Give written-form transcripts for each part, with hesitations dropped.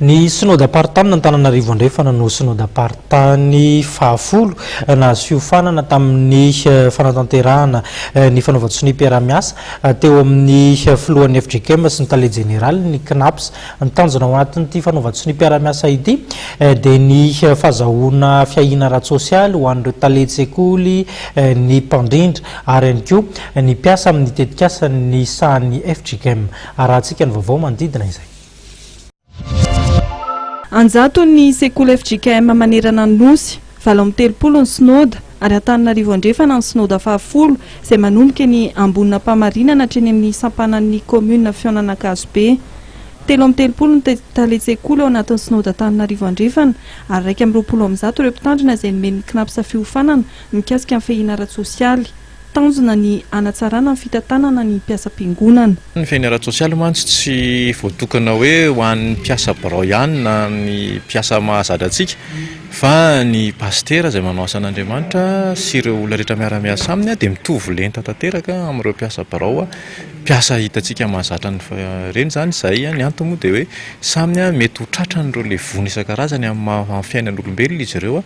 Ny synodam-paritany n'Antananarivo andrefana no synodam-paritany fahafolo nahazo fiofanana tamin'ny fanatanterahana ny fanaovan-tsony mpiara-miasa teo amin'ny filohan'ny FGKM sy ny tale jeneraly ny CNAPS ny tanjona ao anatin'ity fanaovan-tsony mpiara-miasa ity dia ny fahazahoana fiahina ara-tsosialy ho an'ireo tale-tsekoly ny mpandrindra ary ihany koa ny mpiasa amin'ny tetikasa ny sahan'ny FGKM arahantsika ny vaovao manodidina izay. Anjato ny sekoly FGKM manerana ny nosy 30 ny sinoda ary Antananarivo andrefana ny sinoda fahafolo izay manomboka ny ambonina mpamarinana hatreny amin'ny sampanan'ny komuna Fiananakazobe. 30 ny tale-tsekoly ao anatin'ny sinoda Antananarivo andrefana ary 120 ireo mpitandrina izay nomen'ny CNAPS fiofanana mikasika amin'ny fiahina ara-tsosialy. Tanjona ny anatsarana ny fitantanana ny mpiasa-piangonana. Ny fiahina ara-tsosialy mantsy tsy voatokana hoe ho an'ny mpiasa birao ihany na ny mpiasa mahazatra antsika fa ny pastera izay manao asan'Andriamanitra sy ireo olona rehetra miara-miasa aminy dia mitovy lenta tanteraka amin'ireo mpiasa birao mpiasa hitantsika mahazatra reny zany izay ny antony moa dia hoe samy mety ho tratran'ireo levona isan-karazany amin'ny fiainan'olombelona izy ireo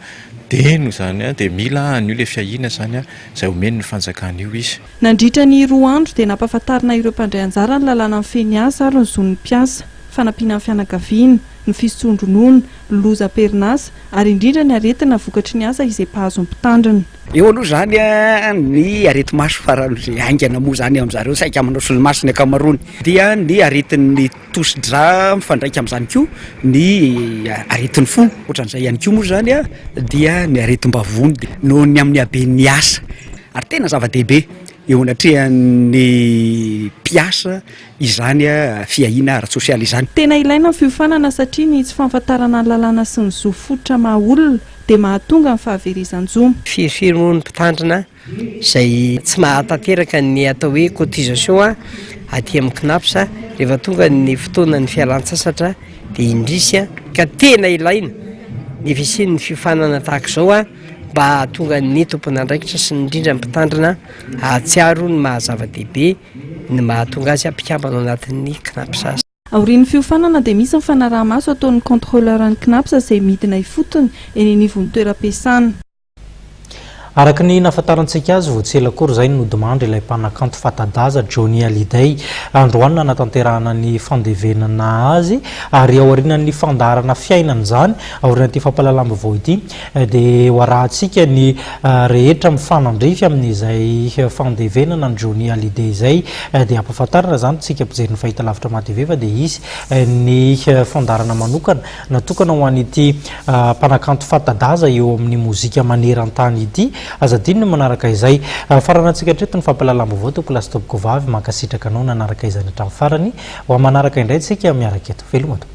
dia no zany dia mila an'io le fiahina zany izay omeny ny fanjakana io izy. Nandritra ny 2 andro dia nampahafantarina ireo mpandray anjara ny lalàna amin'ny feny asa ary ny zon'ny mpiasa, fanampiana amin'ny fianakaviana, ny fisondronoana, loza perinasa ary indrindra ny aretina vokatry ny asa izay mpahazo mpitandrina. Eo aloha zany ny areti-maso faran'izay aingana moa zany amin'izareo saika manao solomaso ny akamarony dia ny aretin'ny tosi-dra mifandraika amin'izany koa ny aretin'ny fo ohatran'izay ihany koa moa zany dia ny aretim-bavony noho ny amin'ny haben'ny asa ary tena zava-dehibe eo anatrehan'ny mpiasa izany fiahina ara-tsosialy izany. Tena ilaina ny fiofanana satria ny tsy fahafantarana ny lalàna sy ny zo fototra maha-olona dia mahatonga ny fahaverezan-jo. Firofiron'ny mpitandrina izay tsy mahatanteraka ny atao hoe cotisation aty amin'ny CNAPS rehefa tonga ny fotoana ny fialan-tsasatra dia indrisy ka tena ilaina ny fisian'ny fiofanana tahaka izao mba tonga ny tompony andraikitra sy ny indrindra mpitandrina ahatsiaro ny mahazava-dehibe ny mahatonga azy ampikambana ao anatin'ny CNAPS. Aorian'ny fiofanana dia misy ny fanaraha-maso ataon'ny contrôleur-ny CNAPS izay midina ifotony eny anivon'ny toeram-piasana. Araka ny nahafantarantsika azy voatsela akory izay no demandry ilay mpanakanto fanta-daza Johnny Hallyday androany nanatanterahana ny fandevenana azy ary aorianan'ny fandarana fiainana izany aorian'ity fampahalalam-baovao ity dia hoarahantsika ny rehetra mifanandrify amin'izay fandevenana ny Johnny Hallyday izay dia ampahafantarana izany tsika mpijery ny fahitalavitra matv fa dia izy ny fandarana manokana natokana ho an'ity mpanakanto fanta-daza eo amin'ny mozika maneran-tany ity. Azadiny manaraka izay faranantsika hatreto ny fampahalalam-baovao tokolasy toboko vavy mankasitraka anao nanaraka izany hatramin'ny farany ho manaraka indray tsika miaraka eto velomatoa.